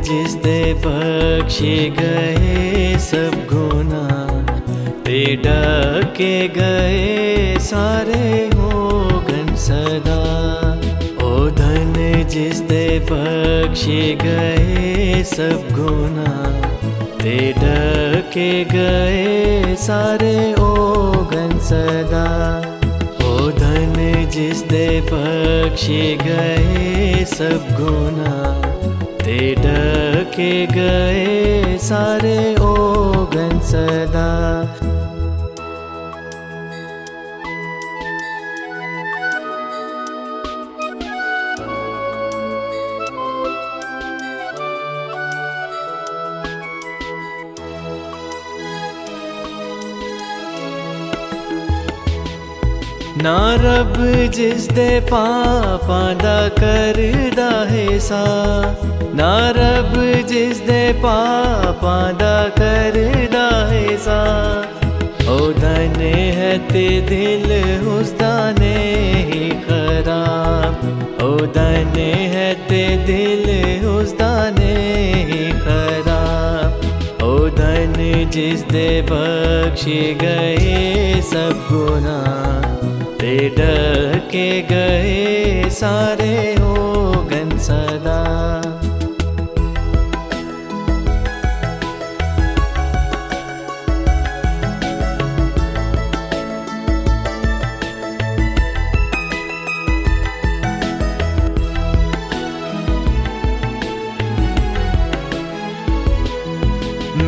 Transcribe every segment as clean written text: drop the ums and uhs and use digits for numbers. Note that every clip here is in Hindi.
जिस दे बख्शे गए सब गुनाह, ते ढके गए सारे होगन सदा। ओ धन जिस दे बख्शे गए सब गुनाह, ते ढके गए सारे होगन सदा। ओ धन जिस दे बख्शे गए सब गुनाह, ते ढके गए सारे होगन सदा। ना रब जिस दे पापां दा करदा हिसा, ना रब जिस दे पापां दा करदा हिसा। ओ धन है ते दिल उसदा नहीं खराब, ओ धन है ते दिल उसदा नहीं खराब। ओ धन जिस दे बख्शे गए सब गुनाह, ते ढके गए सारे होगन सदा।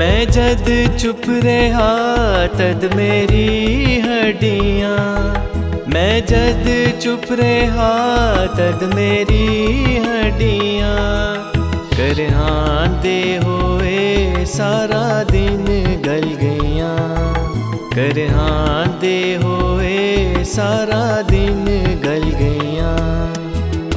मैं जद चुप रहा तद मेरी हड्डियाँ, मैं जद चुप रहा तद मेरी हड्डियाँ करहांदे होए सारा दिन गल गईयाँ, करहांदे होए सारा दिन गल गईयाँ।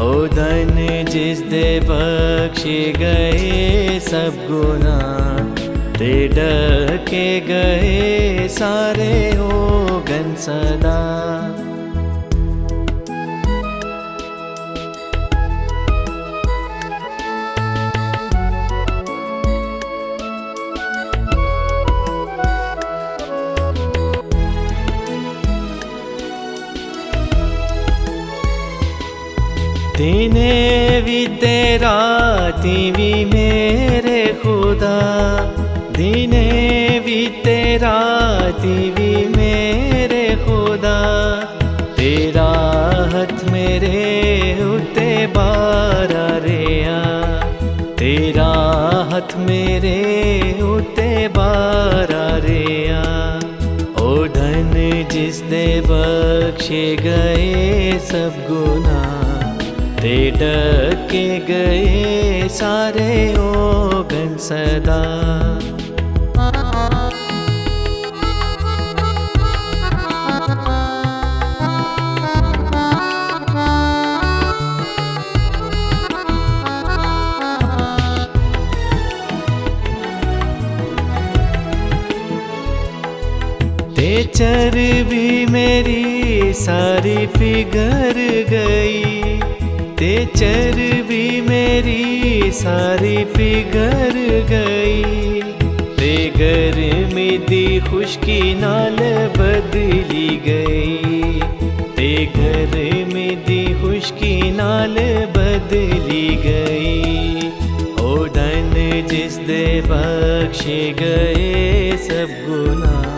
ओ धन जिस दे बख्शे गए सब गुनाह, ते ढके गए सारे होगन सदा। दिने भी तेरा तीवी मेरे खुदा, दिने भी तेरा तीवी मेरे खुदा। तेरा हथ मेरे उते बारा रेया, तेरा हथ मेरे उते बारा रेया। ओ धन जिस दे बख्शे गए सब गुनाह, ते ढके गए सारे होगन सदा। ते चर्बी मेरी सारी पिघल गई, ते चर्बी मेरी सारी पिघल गई। ते गर्मी दी खुशकी नाल बदली गई, ते गर्मी दी खुशकी नाल बदली गई। ओ धन जिस दे बख्शे गए सब गुनाह,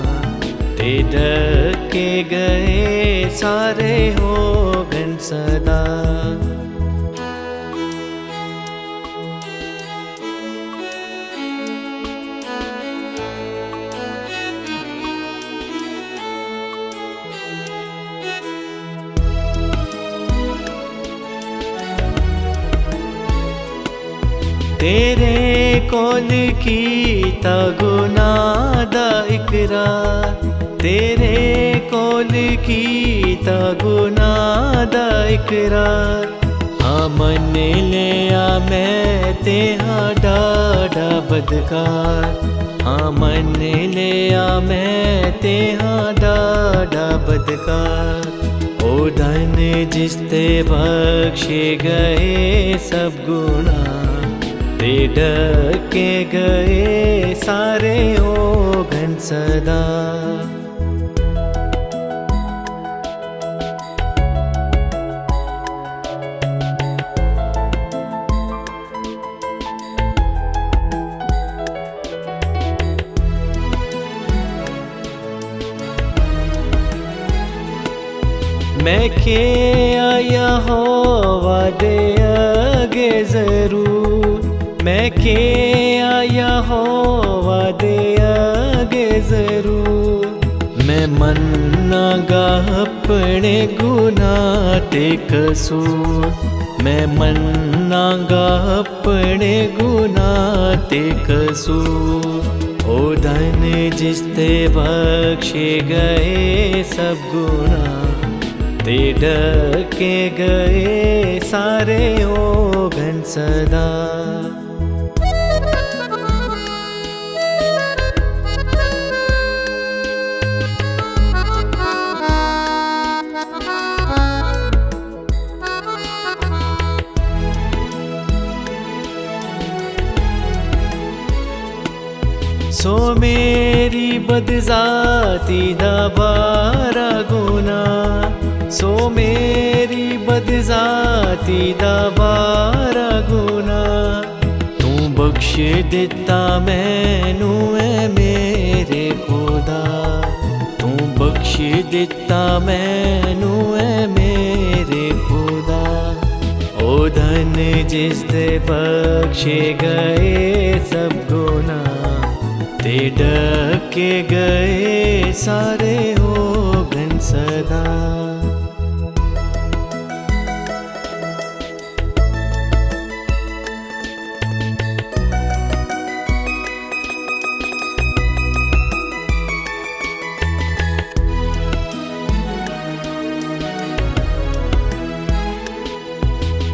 ते ढके गए सारे होगन सदा। तेरे कोल कीता गुनाह दा इकरार, तेरे कोल कीता गुनाह दा इकरार। हाँ मन लिया मैं तेहा डाढ़ा बदकार, हाँ मन लिया मैं तेहा डाढ़ा बदकार। ओ धन जिस ते बख्शे गए सब गुनाह, ते ढके गए सारे ओघन सदा। मैं के आया हो वादे आगे जरूर, मैं के आया हो वादे आगे जरूर। मैं मन्नागा अपने गुनाह ते कसूर, मैं मन्नागा अपने गुनाह ते कसूर। ओ धन जिसते बख्शे गए सब गुनाह, ते ढके गए सारे ओघन सदा। सो मेरी बदजाती दा बारा गुना, सो मेरी बदजाती दा बारा गुना। तू बख्श दिता मैनू ऐ मेरे खुदा, तू बख्श दिता मैनू ऐ मेरे खुदा। ओ धन जिस दे बख्शे गए सब गुनाह, ते ढके गए सारे ओघन सदा।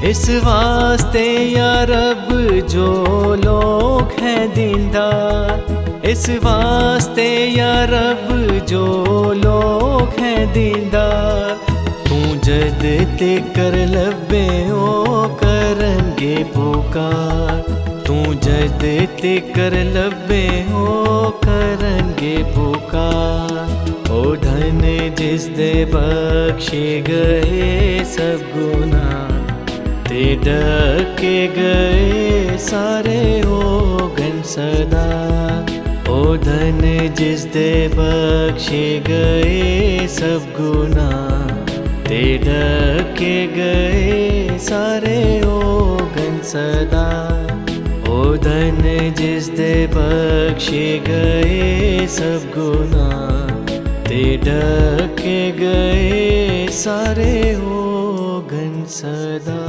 इस वास्ते या रब जो लोग हैं दीनदार, इस वास्ते या रब जो लोग हैं दीनदार। तू जद ते कर लबे ओ करंगे पुकार, तू जद ते कर लबे ओ करंगे पुकार। ओ धन जिस दे बख्शे गए सब गुनाह, ते ढके गए सारे ओघन सदा। ओ धन जिस दे बख्शे गए सब गुनाह, ते ढके गए सारे ओघन सदा। ओ धन जिस दे बख्शे गए सब गुनाह, ते ढके गए सारे ओघन सदा।